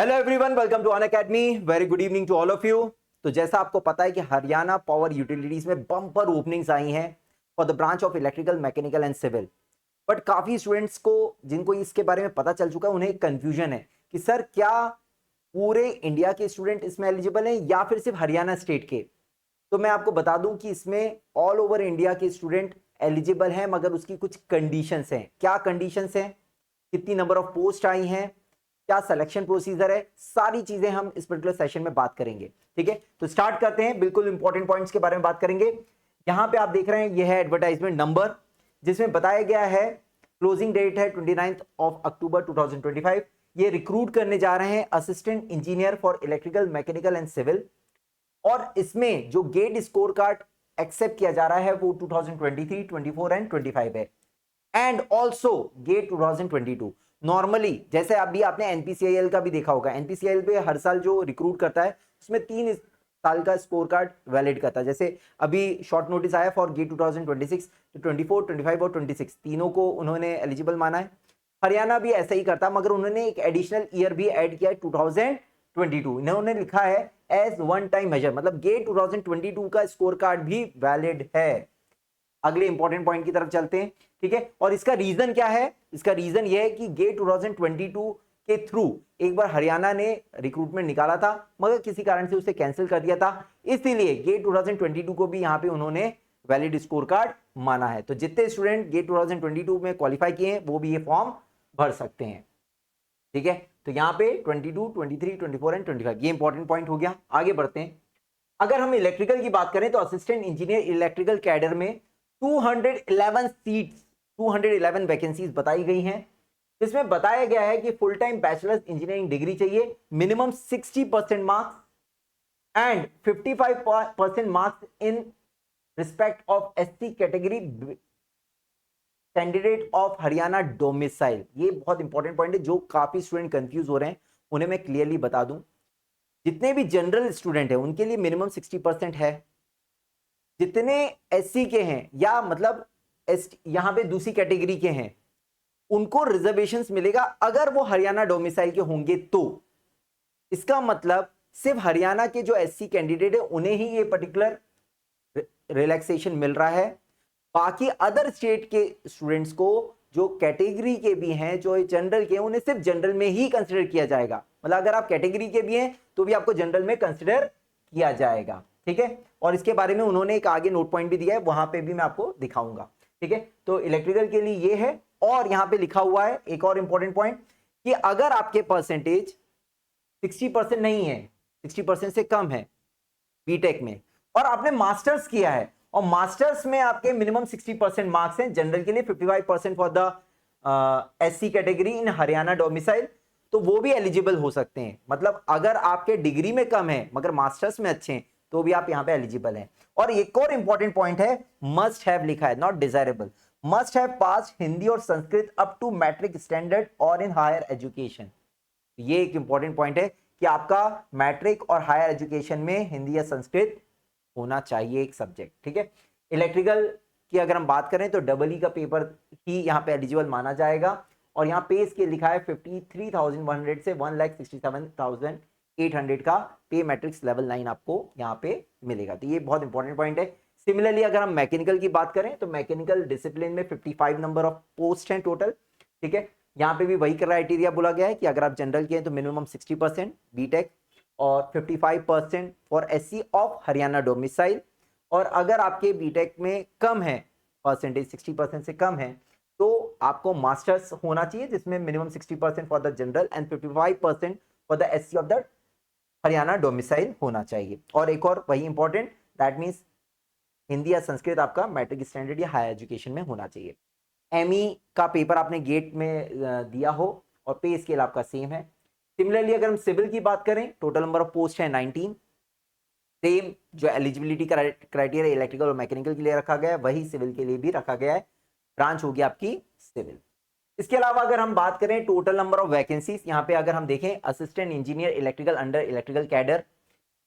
Hello everyone, welcome to Unacademy. Very good evening to all of you. तो जैसा आपको पता है कि हरियाणा पावर यूटिलिटीज में बम्पर ओपनिंग्स आई हैं for the branch of electrical, mechanical and civil. But काफी स्टूडेंट्स को जिनको इसके बारे में पता चल चुका है, उन्हें कंफ्यूजन है कि सर क्या पूरे इंडिया के स्टूडेंट इसमें एलिजिबल हैं या फिर सिर्फ हरियाणा स्टेट के। तो मैं आपको बता दूं कि इसमें ऑल ओवर इंडिया के स्टूडेंट एलिजिबल हैं, मगर उसकी कुछ कंडीशंस हैं। क्या कंडीशंस हैं, कितनी नंबर ऑफ पोस्ट आई हैं, क्या सिलेक्शन प्रोसीजर है, सारी चीजें हम इस पर्टिकुलर सेशन में बात करेंगे। ठीक है, तो स्टार्ट करते हैं। बिल्कुल इंपॉर्टेंट पॉइंट्स के बारे में बात करेंगे। यहां पे आप देख रहे हैं, यह है एडवर्टाइजमेंट नंबर, जिसमें बताया गया है क्लोजिंग डेट है 29 ऑफ अक्टूबर 2025। ये रिक्रूट करने जा रहे हैं assistant engineer for electrical, mechanical and civil. और इसमें जो गेट स्कोर कार्ड एक्सेप्ट किया जा रहा है वो 2023, 24 एंड 25 है। And also get 2022। नॉर्मली जैसे अभी आपने एनपीसीआईएल का भी देखा होगा, एनपीसीआईएल पे हर साल जो रिक्रूट करता है उसमें 3 साल का स्कोर कार्ड वैलिड करता है। जैसे अभी शॉर्ट नोटिस आया फॉर गेट 2026, तो 24, 25 और 26 तीनों को उन्होंने एलिजिबल माना है। हरियाणा भी ऐसा ही करता, मगर उन्होंने एक एडिशनल ईयर भी ऐड किया है 2022। इन्होंने लिखा है एज वन टाइम मेजर, मतलब गेट 2022 का स्कोर कार्ड भी वैलिड है। अगले इंपॉर्टेंट पॉइंट की तरफ चलते हैं। ठीक है, और इसका रीजन क्या है? इसका रीजन यह है कि गेट 2022 के थ्रू एक बार हरियाणा ने रिक्रूटमेंट निकाला था, मगर किसी कारण से उसे कैंसिल कर दिया था। इसीलिए गेट 2022 को भी यहां पे उन्होंने वैलिड स्कोर कार्ड माना है। तो जितने स्टूडेंट गेट 2022 में क्वालिफाई किए हैं वो भी ये फॉर्म भर सकते हैं। ठीक है, तो यहां पे 22, 23, 24 एंड 25 ये इंपॉर्टेंट पॉइंट हो गया। आगे बढ़ते हैं। अगर हम इलेक्ट्रिकल की बात करें तो असिस्टेंट इंजीनियर इलेक्ट्रिकल कैडर में 211 सीट्स, 211 वैकेंसीज बताई गई हैं। इसमें बताया गया है कि full time bachelors engineering degree चाहिए, minimum 60% marks and 55% marks in respect of SC category candidate of Haryana domicile. ये बहुत इंपॉर्टेंट पॉइंट है, जो काफी स्टूडेंट कंफ्यूज हो रहे हैं उन्हें मैं क्लियरली बता दूं। जितने भी जनरल स्टूडेंट है उनके लिए मिनिमम 60% है। जितने एससी के हैं या मतलब यहां पे दूसरी कैटेगरी के हैं, उनको रिजर्वेशंस मिलेगा अगर वो हरियाणा डोमिसाइल के होंगे। तो इसका मतलब सिर्फ हरियाणा के जो एससी कैंडिडेट है उन्हें ही ये पर्टिकुलर रिलैक्सेशन मिल रहा है। बाकी अदर स्टेट के स्टूडेंट्स को, जो कैटेगरी के भी हैं, जो जनरल के हैं, उन्हें सिर्फ जनरल में ही कंसिडर किया जाएगा। मतलब अगर आप कैटेगरी के भी हैं तो भी आपको जनरल में कंसिडर किया जाएगा। ठीक है, और इसके बारे में उन्होंने एक आगे नोट पॉइंट भी दिया है, वहां पे भी मैं आपको दिखाऊंगा। ठीक है, तो इलेक्ट्रिकल के लिए ये है। और यहां पे लिखा हुआ है एक और इंपॉर्टेंट पॉइंट कि अगर आपके परसेंटेज 60% नहीं है, 60% से कम है बीटेक में, और आपने मास्टर्स किया है और मास्टर्स में आपके मिनिमम 60% मार्क्स हैं, जनरल के लिए 55% for the SC category in Haryana domicile, तो वो भी एलिजिबल हो सकते हैं। मतलब अगर आपके डिग्री में कम है मगर मास्टर्स में अच्छे हैं तो भी आप यहां पे एलिजिबल हैं। और एक और इंपॉर्टेंट पॉइंट है, मस्ट हैव लिखा है, not desirable. Must have pass Hindi और Sanskrit up to matric standard और इन हायर एजुकेशन। ये एक इंपॉर्टेंट पॉइंट है कि आपका मैट्रिक और हायर एजुकेशन में हिंदी या संस्कृत होना चाहिए एक सब्जेक्ट। ठीक है, इलेक्ट्रिकल की अगर हम बात करें तो डबल ई का पेपर ही यहाँ पे एलिजिबल माना जाएगा। और यहाँ पे इसके लिखा है 53,100 से 1,67,800 का पे मैट्रिक्स लेवल 9 आपको यहाँ पे मिलेगा। तो ये बहुत इंपॉर्टेंट पॉइंट है। सिमिलरली अगर हम मैकेनिकल की बात करें तो मैकेनिकल डिसिप्लिन में 55 नंबर ऑफ पोस्ट हैं टोटल। ठीक है, यहाँ पे भी वही क्राइटेरिया बोला गया है कि अगर आप जनरल के हैं तो मिनिमम 60% बीटेक और 55% for SC of Haryana domicile. और अगर आपके बीटेक में कम है परसेंटेज, 60% से कम है, तो आपको मास्टर्स होना चाहिए जिसमें minimum 60% for the general and 55% for the SC of the Haryana domicile होना चाहिए। और एक और वही इंपॉर्टेंट, दैट मीन्स हिंदी या संस्कृत आपका मैट्रिक स्टैंडर्ड या हायर एजुकेशन में होना चाहिए। एमई का पेपर आपने गेट में दिया हो और पे स्केल आपका सेम है। सिमिलरली अगर हम सिविल की बात करें, टोटल नंबर ऑफ पोस्ट है 19। सेम जो एलिजिबिलिटी क्राइटेरिया इलेक्ट्रिकल और मैकेनिकल के लिए रखा गया है वही सिविल के लिए भी रखा गया है। ब्रांच होगी आपकी सिविल। इसके अलावा अगर हम बात करें टोटल नंबर ऑफ वैकेंसीज, यहाँ पे अगर हम देखें assistant engineer electrical under electrical cadre,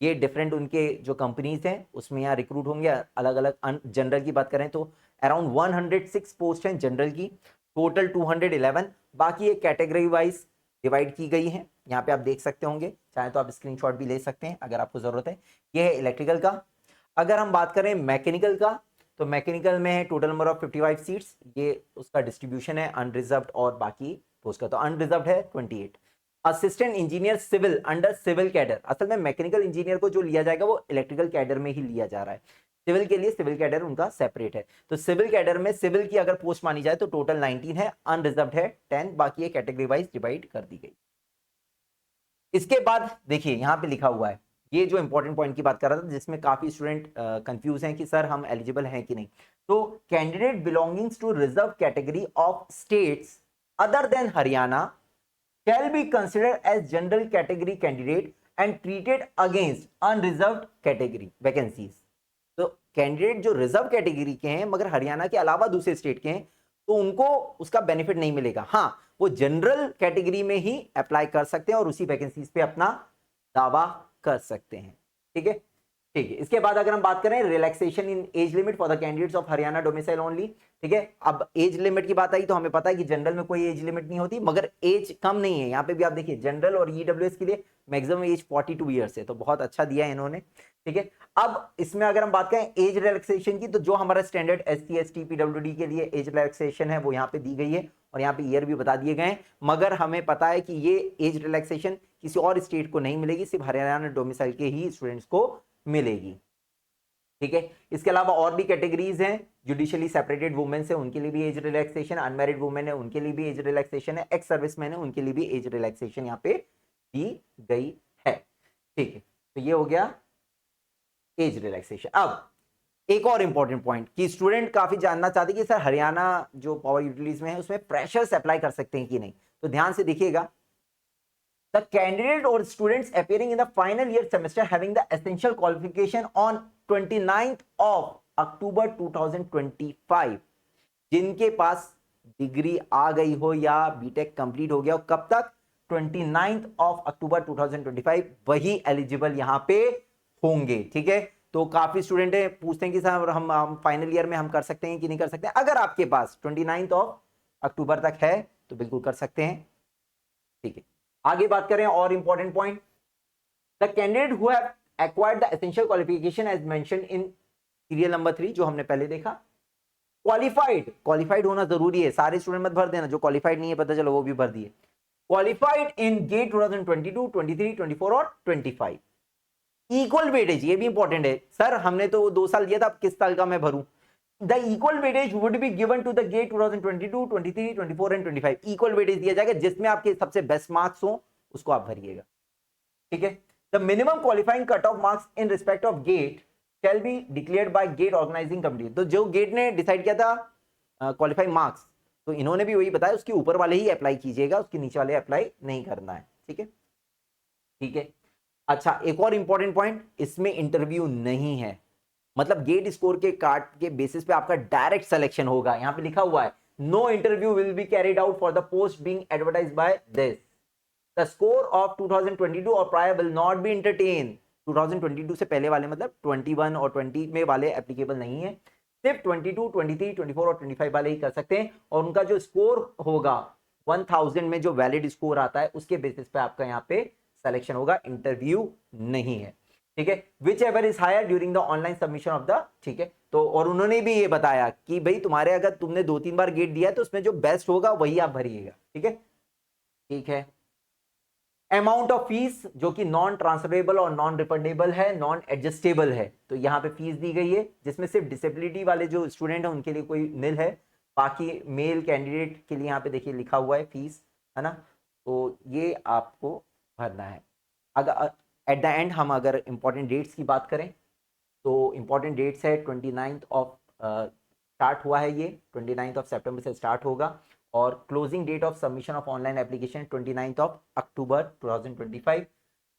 ये डिफरेंट उनके जो कंपनीज हैं उसमें यहाँ रिक्रूट होंगे अलग अलग। जनरल की बात करें तो अराउंड 106 पोस्ट हैं जनरल की, टोटल 211। बाकी ये कैटेगरी वाइज डिवाइड की गई हैं। यहाँ पे आप देख सकते होंगे, चाहे तो आप स्क्रीनशॉट भी ले सकते हैं अगर आपको जरूरत है। ये है इलेक्ट्रिकल का। अगर हम बात करें मैकेनिकल का, तो मैकेनिकल में है टोटल नंबर ऑफ 55 सीट्स, ये उसका डिस्ट्रीब्यूशन है अनरिजर्व्ड और बाकी पोस्ट का। तो अनरिजर्व्ड है 28। Assistant engineer civil under civil cadre, असल में मैकेनिकल इंजीनियर को जो लिया जाएगा वो इलेक्ट्रिकल कैडर में ही लिया जा रहा है। सिविल के लिए सिविल कैडर उनका सेपरेट है। तो सिविल कैडर में सिविल की अगर पोस्ट मानी जाए तो टोटल 19 है, अनरिजर्व्ड है 10, बाकी ये कैटेगरी वाइज डिवाइड कर दी गई। इसके बाद देखिए यहां पे लिखा हुआ है, ये जो इंपॉर्टेंट पॉइंट की बात कर रहा था जिसमें काफी स्टूडेंट कंफ्यूज हैं कि सर हम एलिजिबल हैं कि नहीं। तो candidate belongings to reserve category of states other than Haryana shall be considered as general category candidate and treated against unreserved category vacancies। तो कैंडिडेट जो रिजर्व कैटेगरी के हैं मगर हरियाणा के अलावा दूसरे स्टेट के हैं तो उनको उसका बेनिफिट नहीं मिलेगा। हाँ, वो जनरल कैटेगरी में ही अप्लाई कर सकते हैं और उसी वैकेंसीज पे अपना दावा कर सकते हैं। ठीक है, ठीक है। इसके बाद अगर हम बात करें relaxation in age limit for the candidates of Haryana domicile only. ठीक है, अब एज लिमिट की बात आई तो हमें पता है कि जनरल में कोई एज लिमिट नहीं होती, मगर एज कम नहीं है। यहाँ पे भी आप देखिए जनरल और ईडब्ल्यूएस के लिए मैक्सिमम एज 42 ईयर्स है, तो बहुत अच्छा दिया है इन्होंने। ठीक है, अब इसमें अगर हम बात करें एज रिलैक्सेशन की, तो जो हमारा स्टैंडर्ड एससी एसटी पीडब्ल्यूडी के लिए एज रिलैक्सेशन है वो यहाँ पे दी गई है और यहाँ पे ईयर भी बता दिए गए हैं। मगर हमें पता है कि ये एज रिलैक्सेशन किसी और स्टेट को नहीं मिलेगी, सिर्फ हरियाणा डोमिसाइल के ही स्टूडेंट्स को मिलेगी। ठीक है, इसके अलावा और भी कैटेगरीज हैं, जुडिशियली सेपरेटेड वुमेन है उनके लिए भी एज रिलैक्सेशन, अनमैरिड वुमेन है उनके लिए भी एज रिलैक्सेशन है, एक्स सर्विसमैन है उनके लिए भी एज रिलैक्सेशन यहाँ पे दी गई है। ठीक है, तो ये हो गया एज रिलैक्सेशन। अब एक और इंपॉर्टेंट पॉइंट कि स्टूडेंट काफी जानना चाहते कि सर हरियाणा जो पावर यूटिलिटीज में है उसमें फ्रेशर्स अप्लाई कर सकते हैं कि नहीं। तो ध्यान से देखिएगा, the candidate or students appearing in the final year semester having the essential qualification on 29th of October 2025, जिनके पास डिग्री आ गई हो या बीटेक कंप्लीट हो गया हो, कब तक? 29th ऑफ अक्टूबर 2025 वही एलिजिबल यहां पे होंगे। ठीक है, तो काफी स्टूडेंट है पूछते हैं कि सर हम फाइनल ईयर में हम कर सकते हैं कि नहीं कर सकते हैं। अगर आपके पास 29th ऑफ अक्टूबर तक है तो बिल्कुल कर सकते हैं। ठीक है, आगे बात करें और important point, the candidate who have acquired the essential qualification as mentioned in serial number 3 जो हमने पहले देखा। क्वालिफाइड होना जरूरी है, सारे स्टूडेंट मत भर देना, जो क्वालिफाइड नहीं है पता चलो वो भी भर दिए। क्वालिफाइड इन गेट 2022, 23, 24 और 25। इक्वल वेटेज, ये भी इंपॉर्टेंट है। सर हमने तो 2 साल दिया था, अब किस साल का मैं भरूं? The equal weightage would be given to the GATE 2022, 23, 24 and 25। Equal weightage दिया जाएगा, जिसमें आपके सबसे बेस्ट मार्क्स हो उसको आप भरिएगा। ठीक है, the minimum qualifying cut off marks in respect of GATE shall be declared by GATE organising committee. तो जो गेट ने डिसाइड किया था क्वालिफाइंग मार्क्स, तो इन्होंने भी वही बताया, उसके ऊपर वाले ही अप्लाई कीजिएगा, उसके नीचे वाले अप्लाई नहीं करना है। ठीक है, ठीक है। अच्छा, एक और इंपॉर्टेंट पॉइंट, इसमें इंटरव्यू नहीं है, मतलब गेट स्कोर के कार्ड के बेसिस पे आपका डायरेक्ट सिलेक्शन होगा। यहां पे लिखा हुआ है no interview will be carried out for the post being advertised by this. The score of 2022 और prior will not be entertain. 2022 से पहले वाले मतलब 21 और 20 में वाले एप्लीकेबल नहीं है, सिर्फ 22, 23, 24 और 25 वाले ही कर सकते हैं। और उनका जो स्कोर होगा 1000 में जो वैलिड स्कोर आता है उसके बेसिस पे आपका यहाँ पे सिलेक्शन होगा, इंटरव्यू नहीं है। ठीक है, whichever is higher during the online submission of the. ठीक है, तो और उन्होंने भी ये बताया कि भाई तुम्हारे अगर तुमने 2-3 बार गेट दिया है तो उसमें जो बेस्ट होगा वही आप भरिएगा। ठीक है, ठीक है। अमाउंट ऑफ फीस जो कि नॉन ट्रांसफरेबल और नॉन रिफंडेबल है, नॉन एडजस्टेबल है, तो यहाँ पे फीस दी गई है, जिसमें सिर्फ डिसेबिलिटी वाले जो स्टूडेंट है उनके लिए कोई निल है, बाकी मेल कैंडिडेट के लिए यहाँ पे देखिए लिखा हुआ है फीस, है ना, तो ये आपको भरना है। अगर एट द एंड हम अगर इंपॉर्टेंट डेट्स की बात करें तो इंपॉर्टेंट डेट्स है 29th ऑफ स्टार्ट हुआ है, ये 29th ऑफ सितंबर से स्टार्ट होगा और closing date of submission of online application 29th of October 2025।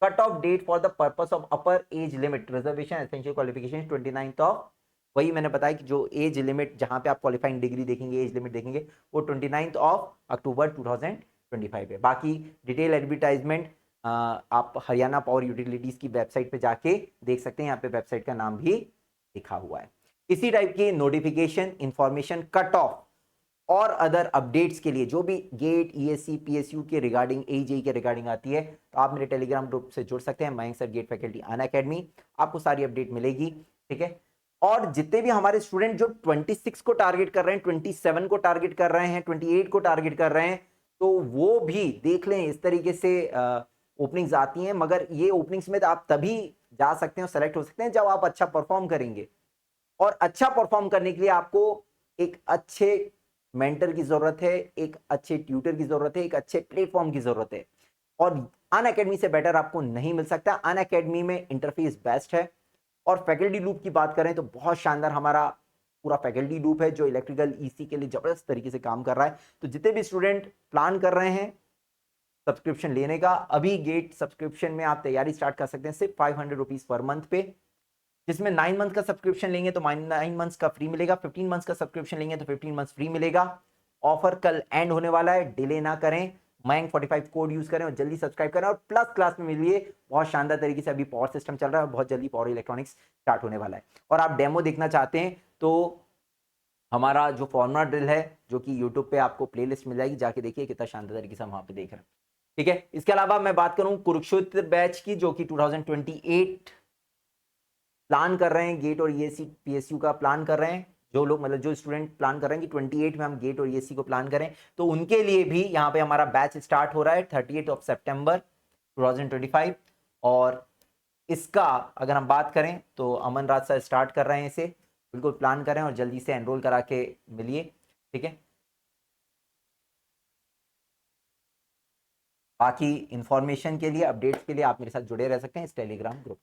Cut off date for the purpose of upper age limit reservation essential qualification 29th of, वही मैंने बताया कि जो एज लिमिट जहां पे आप क्वालिफाइंग डिग्री देखेंगे, एज लिमिट देखेंगे, वो 29th ऑफ अक्टूबर 2025 है। बाकी डिटेल एडवर्टाइजमेंट आप हरियाणा पावर यूटिलिटीज की वेबसाइट पे जाके देख सकते हैं, यहाँ पे वेबसाइट का नाम भी लिखा हुआ है। इसी टाइप की नोटिफिकेशन इंफॉर्मेशन कट ऑफ और अदर अपडेट्स के लिए जो भी गेट, ईएससी, पीएसयू के रिगार्डिंग, एजेई के रिगार्डिंग आती है, तो आप मेरे टेलीग्राम ग्रुप से जुड़ सकते हैं, Mayank sir GATE faculty Unacademy, आपको सारी अपडेट मिलेगी। ठीक है, और जितने भी हमारे स्टूडेंट जो 26 को टारगेट कर रहे हैं, 27 को टारगेट कर रहे हैं, 28 को टारगेट कर रहे हैं, तो वो भी देख लें, इस तरीके से ओपनिंग्स आती हैं, मगर ये ओपनिंग्स में आप तभी जा सकते हैं, सेलेक्ट हो सकते हैं जब आप अच्छा परफॉर्म करेंगे। और अच्छा परफॉर्म करने के लिए आपको एक अच्छे मेंटर की जरूरत है, एक अच्छे ट्यूटर की जरूरत है, एक अच्छे प्लेटफॉर्म की जरूरत है, और अनअकैडमी से बेटर आपको नहीं मिल सकता। अनअकैडमी में इंटरफेस बेस्ट है। और फैकल्टी लूप की बात करें तो बहुत शानदार हमारा पूरा फैकल्टी लूप है, जो इलेक्ट्रिकल ईसी के लिए जबरदस्त तरीके से काम कर रहा है। तो जितने भी स्टूडेंट प्लान कर रहे हैं सब्सक्रिप्शन लेने का, अभी गेट सब्सक्रिप्शन में आप तैयारी स्टार्ट कर सकते हैं सिर्फ 500 रुपीज पर मंथ पे, जिसमें 9 मंथ का सब्सक्रिप्शन लेंगे तो 9 मंथ्स का फ्री मिलेगा, 15 मंथ्स का सब्सक्रिप्शन लेंगे तो 15 मंथ्स फ्री मिलेगा। ऑफर कल एंड होने वाला है, डिले ना करें, मयंक 45 कोड यूज करें और जल्दी सब्सक्राइब करें, और प्लस क्लास में मिलिए। बहुत शानदार तरीके से अभी पावर सिस्टम चल रहा है और बहुत जल्दी पावर इलेक्ट्रॉनिक्स स्टार्ट होने वाला है। और आप डेमो देखना चाहते हैं तो हमारा जो फॉर्मुला ड्रिल है, जो कि यूट्यूब पे आपको प्लेलिस्ट मिल जाएगी, जाके देखिए कितना शानदार तरीके से हम वहां पे देख रहे हैं। ठीक है, इसके अलावा मैं बात करूं कुरुक्षेत्र बैच की, जो कि 2028 प्लान कर रहे हैं, गेट और ईएससी पीएसयू का प्लान कर रहे हैं, जो लोग मतलब जो स्टूडेंट प्लान कर रहे हैं कि 28 में हम गेट और ईएससी को प्लान करें, तो उनके लिए भी यहाँ पे हमारा बैच स्टार्ट हो रहा है 30 सितंबर 2025। और इसका अगर हम बात करें तो अमन राज सर स्टार्ट कर रहे हैं इसे, बिल्कुल प्लान करें और जल्दी से एनरोल करा के मिलिए। ठीक है, बाकी इंफॉर्मेशन के लिए, अपडेट्स के लिए आप मेरे साथ जुड़े रह सकते हैं इस टेलीग्राम ग्रुप।